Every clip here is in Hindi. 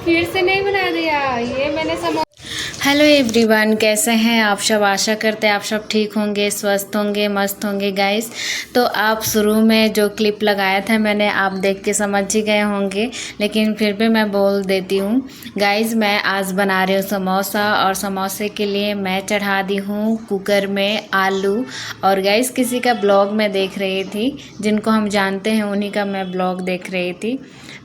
फिर से नहीं बना दिया ये मैंने हेलो एवरीवन, कैसे हैं आप सब। आशा करते हैं आप सब ठीक होंगे, स्वस्थ होंगे, मस्त होंगे गाइस। तो आप शुरू में जो क्लिप लगाया था मैंने, आप देख के समझ ही गए होंगे, लेकिन फिर भी मैं बोल देती हूँ गाइस। मैं आज बना रही हूँ समोसा, और समोसे के लिए मैं चढ़ा दी हूँ कुकर में आलू। और गाइस किसी का ब्लॉग मैं देख रही थी, जिनको हम जानते हैं उन्हीं का मैं ब्लॉग देख रही थी।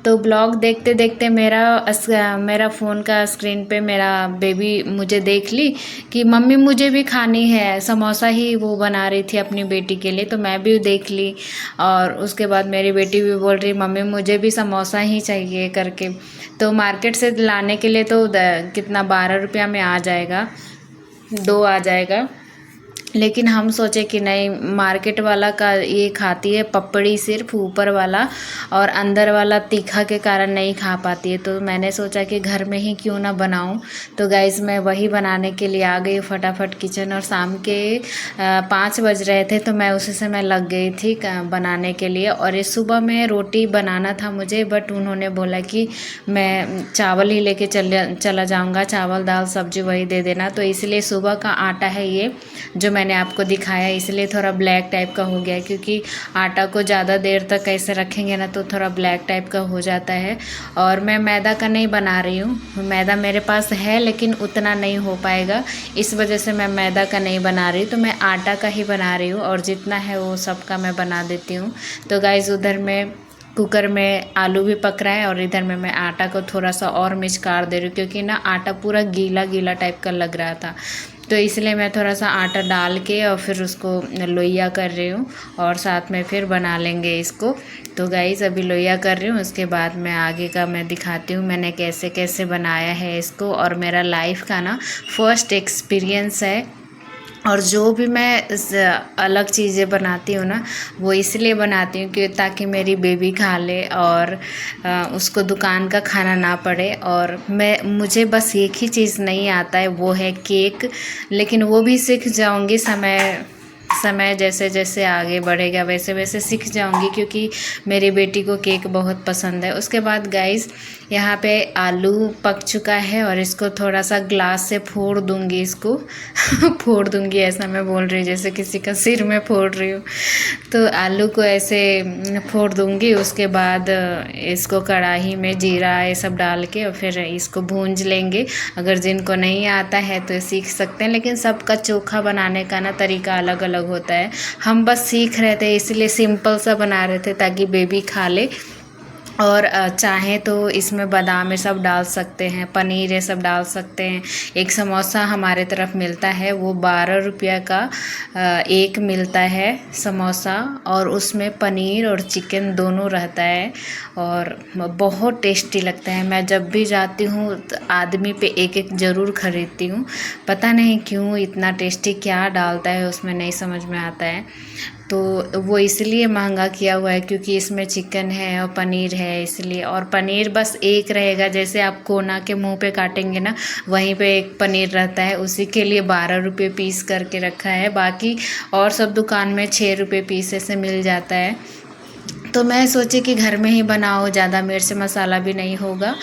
तो ब्लॉग देखते देखते मेरा फ़ोन का स्क्रीन पे मेरा बेबी मुझे देख ली कि मम्मी मुझे भी खानी है समोसा ही, वो बना रही थी अपनी बेटी के लिए। तो मैं भी देख ली, और उसके बाद मेरी बेटी भी बोल रही मम्मी मुझे भी समोसा ही चाहिए करके। तो मार्केट से लाने के लिए तो कितना 12 रुपया में आ जाएगा, 2 आ जाएगा। लेकिन हम सोचे कि नहीं, मार्केट वाला का ये खाती है पपड़ी सिर्फ ऊपर वाला, और अंदर वाला तीखा के कारण नहीं खा पाती है। तो मैंने सोचा कि घर में ही क्यों ना बनाऊं। तो गाइज़ मैं वही बनाने के लिए आ गई फटाफट किचन, और शाम के 5 बज रहे थे, तो मैं उसी समय लग गई थी बनाने के लिए। और ये सुबह में रोटी बनाना था मुझे, बट उन्होंने बोला कि मैं चावल ही लेके चला जाऊँगा, चावल दाल सब्जी वही दे देना। तो इसलिए सुबह का आटा है ये जो मैंने आपको दिखाया, इसलिए थोड़ा ब्लैक टाइप का हो गया, क्योंकि आटा को ज़्यादा देर तक ऐसे रखेंगे ना तो थोड़ा ब्लैक टाइप का हो जाता है। और मैं मैदा का नहीं बना रही हूँ, मैदा मेरे पास है लेकिन उतना नहीं हो पाएगा, इस वजह से मैं मैदा का नहीं बना रही, तो मैं आटा का ही बना रही हूँ। और जितना है वो सब का मैं बना देती हूँ। तो गाइज़ उधर में कुकर में आलू भी पक रहा है, और इधर में मैं आटा को थोड़ा सा और मिचकार दे रही हूँ, क्योंकि ना आटा पूरा गीला गीला टाइप का लग रहा था। तो इसलिए मैं थोड़ा सा आटा डाल के और फिर उसको लोइया कर रही हूँ, और साथ में फिर बना लेंगे इसको। तो गाइज़ अभी लोइया कर रही हूँ, उसके बाद मैं आगे का मैं दिखाती हूँ मैंने कैसे कैसे बनाया है इसको। और मेरा लाइफ का ना फर्स्ट एक्सपीरियंस है। और जो भी मैं अलग चीज़ें बनाती हूँ ना, वो इसलिए बनाती हूँ कि ताकि मेरी बेबी खा ले, और उसको दुकान का खाना ना पड़े। और मुझे बस एक ही चीज़ नहीं आता है, वो है केक। लेकिन वो भी सीख जाऊँगी, समय समय जैसे जैसे आगे बढ़ेगा वैसे वैसे सीख जाऊंगी, क्योंकि मेरी बेटी को केक बहुत पसंद है। उसके बाद गाइस यहाँ पे आलू पक चुका है, और इसको थोड़ा सा ग्लास से फोड़ दूंगी इसको फोड़ दूंगी, ऐसा मैं बोल रही हूँ जैसे किसी का सिर में फोड़ रही हूँ। तो आलू को ऐसे फोड़ दूंगी, उसके बाद इसको कढ़ाई में जीरा ये सब डाल के और फिर इसको भूंज लेंगे। अगर जिनको नहीं आता है तो सीख सकते हैं, लेकिन सबका चोखा बनाने का ना तरीका अलग अलग होता है। हम बस सीख रहे थे, इसलिए सिंपल सा बना रहे थे ताकि बेबी खा ले। और चाहें तो इसमें बादाम ये सब डाल सकते हैं, पनीर ये सब डाल सकते हैं। एक समोसा हमारे तरफ मिलता है, वो 12 रुपया का एक मिलता है समोसा, और उसमें पनीर और चिकन दोनों रहता है, और बहुत टेस्टी लगता है। मैं जब भी जाती हूँ तो आदमी पे एक एक ज़रूर ख़रीदती हूँ, पता नहीं क्यों इतना टेस्टी, क्या डालता है उसमें नहीं समझ में आता है। तो वो इसलिए महंगा किया हुआ है क्योंकि इसमें चिकन है और पनीर है इसलिए। और पनीर बस एक रहेगा, जैसे आप कोना के मुंह पे काटेंगे ना, वहीं पे एक पनीर रहता है, उसी के लिए 12 रुपये पीस करके रखा है। बाकी और सब दुकान में 6 रुपये पीस ऐसे मिल जाता है। तो मैं सोची कि घर में ही बनाओ, ज़्यादा मिर्च मसाला भी नहीं होगा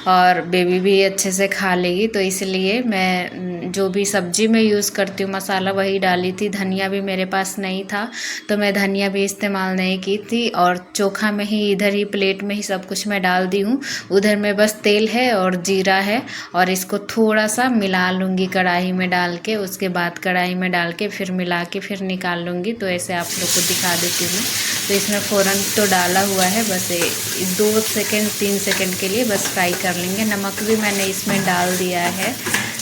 और बेबी भी अच्छे से खा लेगी। तो इसलिए मैं जो भी सब्ज़ी में यूज़ करती हूँ मसाला वही डाली थी। धनिया भी मेरे पास नहीं था तो मैं धनिया भी इस्तेमाल नहीं की थी, और चोखा में ही इधर ही प्लेट में ही सब कुछ मैं डाल दी हूँ। उधर में बस तेल है और जीरा है, और इसको थोड़ा सा मिला लूँगी कढ़ाई में डाल के। उसके बाद कढ़ाई में डाल के फिर मिला के फिर निकाल लूँगी। तो ऐसे आप लोग को दिखा देती हूँ। तो इसमें फ़ौरन तो डाला हुआ है, बस 2 सेकंड 3 सेकंड के लिए बस फ्राई कर लेंगे। नमक भी मैंने इसमें डाल दिया है,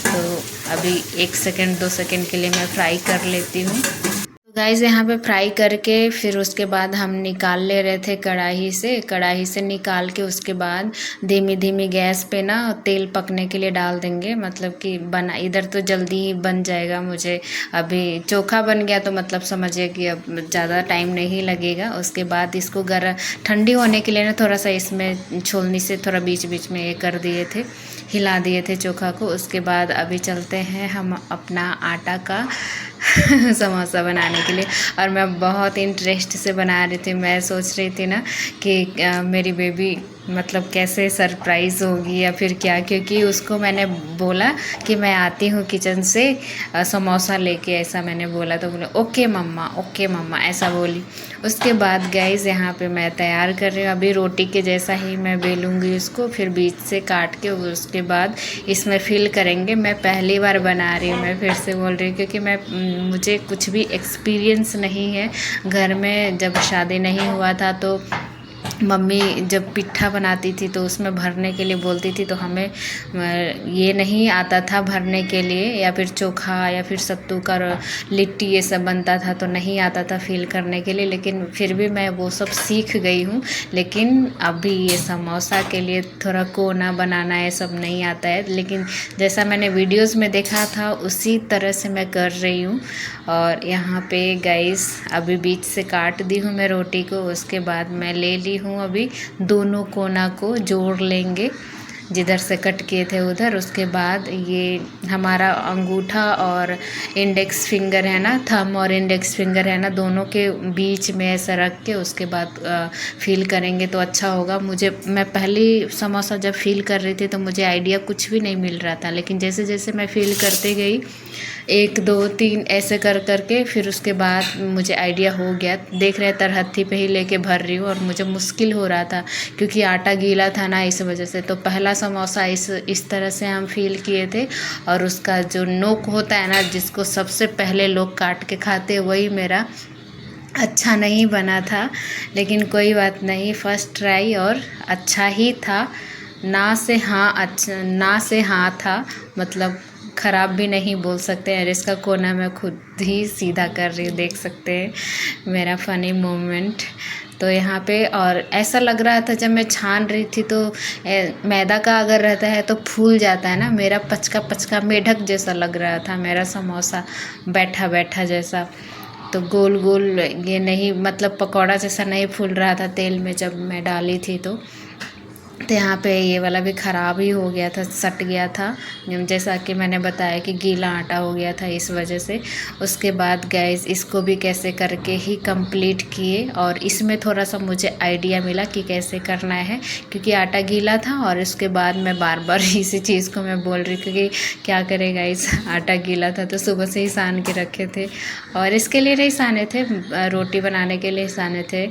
तो अभी 1 सेकंड 2 सेकंड के लिए मैं फ्राई कर लेती हूँ। गाइस यहाँ पे फ्राई करके फिर उसके बाद हम निकाल ले रहे थे कढ़ाई से निकाल के उसके बाद धीमी धीमी गैस पे ना तेल पकने के लिए डाल देंगे। मतलब कि बना इधर तो जल्दी ही बन जाएगा, मुझे अभी चोखा बन गया तो मतलब समझिए कि अब ज़्यादा टाइम नहीं लगेगा। उसके बाद इसको ठंडी होने के लिए ना थोड़ा सा इसमें छोलनी से थोड़ा बीच बीच में ये कर दिए थे, हिला दिए थे चोखा को। उसके बाद अभी चलते हैं हम अपना आटा का समोसा बनाने के लिए। और मैं बहुत इंटरेस्ट से बना रही थी, मैं सोच रही थी ना कि मेरी बेबी मतलब कैसे सरप्राइज़ होगी या फिर क्या, क्योंकि उसको मैंने बोला कि मैं आती हूँ किचन से समोसा लेके, ऐसा मैंने बोला तो बोला ओके मम्मा ऐसा बोली। उसके बाद गाइस यहाँ पे मैं तैयार कर रही हूँ, अभी रोटी के जैसा ही मैं बेलूँगी उसको, फिर बीच से काट के उसके बाद इसमें फिल करेंगे। मैं पहली बार बना रही हूँ, मैं फिर से बोल रही हूँ, क्योंकि मुझे कुछ भी एक्सपीरियंस नहीं है घर में। जब शादी नहीं हुआ था तो मम्मी जब पिट्ठा बनाती थी तो उसमें भरने के लिए बोलती थी, तो हमें ये नहीं आता था भरने के लिए, या फिर चोखा या फिर सत्तू का लिट्टी ये सब बनता था तो नहीं आता था फिल करने के लिए। लेकिन फिर भी मैं वो सब सीख गई हूँ। लेकिन अभी ये समोसा के लिए थोड़ा कोना बनाना ये सब नहीं आता है, लेकिन जैसा मैंने वीडियोस में देखा था उसी तरह से मैं कर रही हूँ। और यहाँ पे गाइस अभी बीच से काट दी हूँ मैं रोटी को, उसके बाद मैं ले ली हूँ अभी दोनों कोना को जोड़ लेंगे जिधर से कट किए थे उधर। उसके बाद ये हमारा अंगूठा और इंडेक्स फिंगर है ना, थंब और इंडेक्स फिंगर है ना, दोनों के बीच में ऐसा रख के उसके बाद फील करेंगे तो अच्छा होगा। मैं पहली समोसा जब फील कर रही थी तो मुझे आइडिया कुछ भी नहीं मिल रहा था, लेकिन जैसे जैसे मैं फील करते गई 1 2 3 ऐसे कर करके फिर उसके बाद मुझे आइडिया हो गया। देख रहे तरहत्थी पे ही लेके भर रही हूँ और मुझे मुश्किल हो रहा था क्योंकि आटा गीला था ना, इस वजह से। तो पहला समोसा इस तरह से हम फील किए थे, और उसका जो नोक होता है ना जिसको सबसे पहले लोग काट के खाते, वही मेरा अच्छा नहीं बना था। लेकिन कोई बात नहीं, फर्स्ट ट्राई और अच्छा ही था। ना से हाँ था, मतलब ख़राब भी नहीं बोल सकते हैं। इसका कोना मैं खुद ही सीधा कर रही हूँ, देख सकते हैं मेरा फ़नी मोमेंट। तो यहाँ पे और ऐसा लग रहा था जब मैं छान रही थी तो मैदा का अगर रहता है तो फूल जाता है ना, मेरा पचका पचका मेढक जैसा लग रहा था मेरा समोसा, बैठा बैठा जैसा। तो गोल गोल ये नहीं, मतलब पकौड़ा जैसा नहीं फूल रहा था तेल में जब मैं डाली थी। तो यहाँ पे ये वाला भी ख़राब ही हो गया था, सट गया था, जैसा कि मैंने बताया कि गीला आटा हो गया था इस वजह से। उसके बाद गैस इसको भी कैसे करके ही कंप्लीट किए, और इसमें थोड़ा सा मुझे आइडिया मिला कि कैसे करना है, क्योंकि आटा गीला था। और उसके बाद मैं बार बार इसी चीज़ को मैं बोल रही, क्योंकि क्या करेगा इस आटा गीला था तो सुबह से ही सान के रखे थे, और इसके लिए नहीं साने थे, रोटी बनाने के लिए साने थे,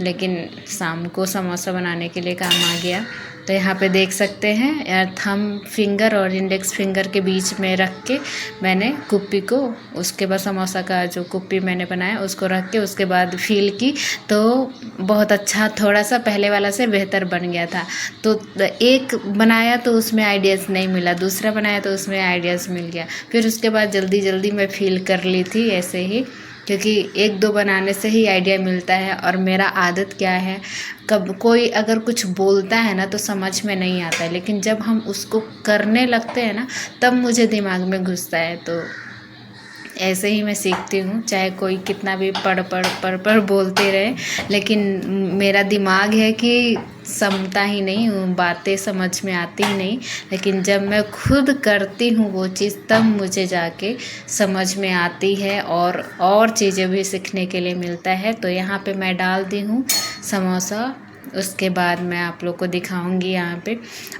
लेकिन शाम को समोसा बनाने के लिए काम आ गया। तो यहाँ पे देख सकते हैं थंब फिंगर और इंडेक्स फिंगर के बीच में रख के मैंने कुप्पी को, उसके बाद समोसा का जो कुप्पी मैंने बनाया उसको रख के उसके बाद फील की, तो बहुत अच्छा, थोड़ा सा पहले वाला से बेहतर बन गया था। तो एक बनाया तो उसमें आइडियाज़ नहीं मिला, दूसरा बनाया तो उसमें आइडियाज़ मिल गया। फिर उसके बाद जल्दी जल्दी मैं फील कर ली थी ऐसे ही, क्योंकि 1 2 बनाने से ही आइडिया मिलता है। और मेरा आदत क्या है, कब कोई अगर कुछ बोलता है ना तो समझ में नहीं आता है, लेकिन जब हम उसको करने लगते हैं ना तब मुझे दिमाग में घुसता है। तो ऐसे ही मैं सीखती हूँ, चाहे कोई कितना भी पढ़ बोलते रहे, लेकिन मेरा दिमाग है कि समझता ही नहीं, बातें समझ में आती ही नहीं। लेकिन जब मैं खुद करती हूँ वो चीज़ तब मुझे जाके समझ में आती है, और चीज़ें भी सीखने के लिए मिलता है। तो यहाँ पे मैं डाल दी हूँ समोसा, उसके बाद मैं आप लोग को दिखाऊंगी यहाँ पे।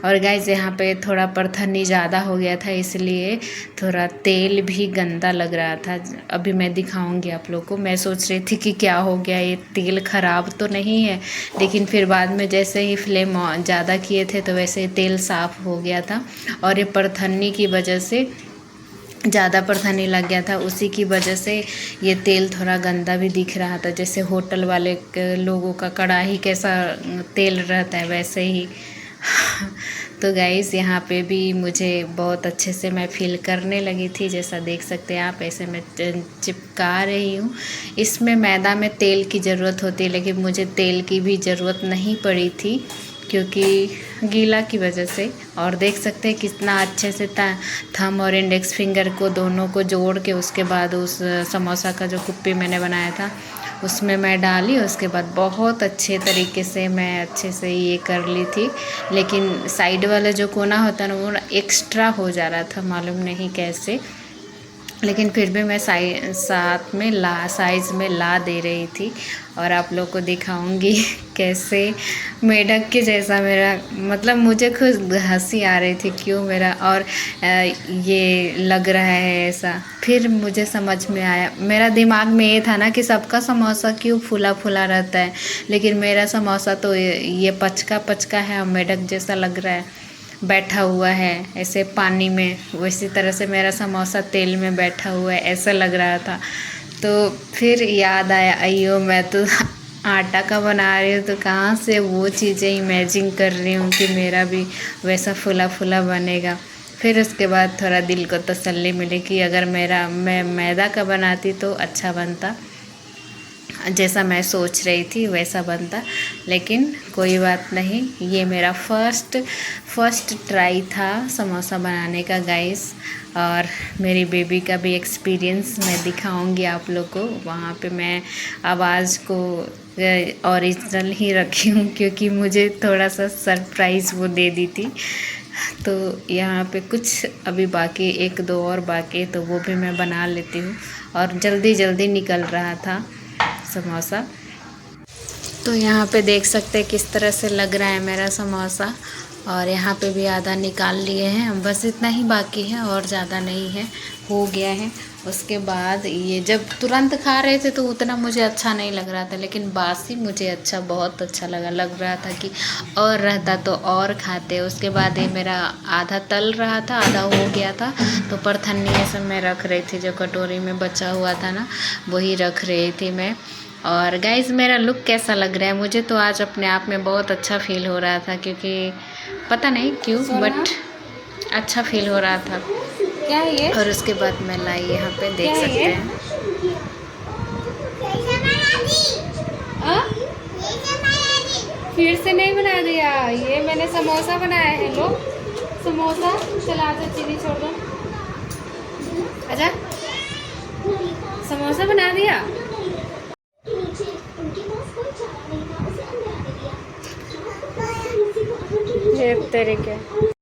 और गाइस यहाँ पे थोड़ा परथनी ज़्यादा हो गया था, इसलिए थोड़ा तेल भी गंदा लग रहा था। अभी मैं दिखाऊंगी आप लोग को। मैं सोच रही थी कि क्या हो गया, ये तेल ख़राब तो नहीं है, लेकिन फिर बाद में जैसे ही फ्लेम ज़्यादा किए थे तो वैसे ही तेल साफ़ हो गया था। और ये परथनी की वजह से ज़्यादा परथनी लग गया था, उसी की वजह से ये तेल थोड़ा गंदा भी दिख रहा था। जैसे होटल वाले लोगों का कढ़ाई कैसा तेल रहता है वैसे ही। तो गाइस यहाँ पे भी मुझे बहुत अच्छे से मैं फील करने लगी थी, जैसा देख सकते हैं आप। ऐसे मैं चिपका रही हूँ। इसमें मैदा में तेल की ज़रूरत होती है, लेकिन मुझे तेल की भी ज़रूरत नहीं पड़ी थी क्योंकि गीला की वजह से। और देख सकते हैं कितना अच्छे से थंब और इंडेक्स फिंगर को दोनों को जोड़ के उसके बाद उस समोसा का जो कुप्पी मैंने बनाया था उसमें मैं डाली। उसके बाद बहुत अच्छे तरीके से मैं अच्छे से ये कर ली थी, लेकिन साइड वाला जो कोना होता है ना वो एक्स्ट्रा हो जा रहा था, मालूम नहीं कैसे। लेकिन फिर भी मैं साथ में साइज़ में ला दे रही थी। और आप लोग को दिखाऊंगी कैसे मेढक के जैसा मेरा, मतलब मुझे खुद हंसी आ रही थी क्यों मेरा और ये लग रहा है ऐसा। फिर मुझे समझ में आया, मेरा दिमाग में ये था ना कि सबका समोसा क्यों फूला फूला रहता है, लेकिन मेरा समोसा तो ये पचका पचका है और मेढक जैसा लग रहा है, बैठा हुआ है ऐसे पानी में। वैसी तरह से मेरा समोसा तेल में बैठा हुआ है ऐसा लग रहा था। तो फिर याद आया, अయ్यो मैं तो आटा का बना रही हूँ, तो कहाँ से वो चीज़ें इमेजिन कर रही हूँ कि मेरा भी वैसा फूला फूला बनेगा। फिर उसके बाद थोड़ा दिल को तसल्ली मिली कि अगर मैं मैदा का बनाती तो अच्छा बनता, जैसा मैं सोच रही थी वैसा बनता। लेकिन कोई बात नहीं, ये मेरा फर्स्ट ट्राई था समोसा बनाने का गाइस। और मेरी बेबी का भी एक्सपीरियंस मैं दिखाऊंगी आप लोग को। वहाँ पे मैं आवाज़ को ओरिजिनल ही रखी हूँ क्योंकि मुझे थोड़ा सा सरप्राइज़ वो दे दी थी। तो यहाँ पे कुछ अभी बाकी, एक दो और बाकी, तो वो भी मैं बना लेती हूँ। और जल्दी जल्दी निकल रहा था समोसा। तो यहाँ पे देख सकते हैं किस तरह से लग रहा है मेरा समोसा। और यहाँ पे भी आधा निकाल लिए हैं, बस इतना ही बाकी है और ज़्यादा नहीं है, हो गया है। उसके बाद ये जब तुरंत खा रहे थे तो उतना मुझे अच्छा नहीं लग रहा था, लेकिन बासी मुझे अच्छा, बहुत अच्छा लग रहा था कि और रहता तो और खाते। उसके बाद ये मेरा आधा तल रहा था, आधा हो गया था, तो परथन्नी ये सब मैं रख रही थी, जो कटोरी में बचा हुआ था ना वही रख रही थी मैं। और गाइज़ मेरा लुक कैसा लग रहा है, मुझे तो आज अपने आप में बहुत अच्छा फील हो रहा था, क्योंकि पता नहीं क्यों बट अच्छा फील हो रहा था। क्या है ये? और उसके बाद मैं लाई यहाँ पे देख सकते हैं। फिर से नहीं बना दिया, ये मैंने समोसा बनाया है। लो समोसा, चला आजा, चीनी छोड़ दो, आजा। समोसा बना दिया। ये तेरे के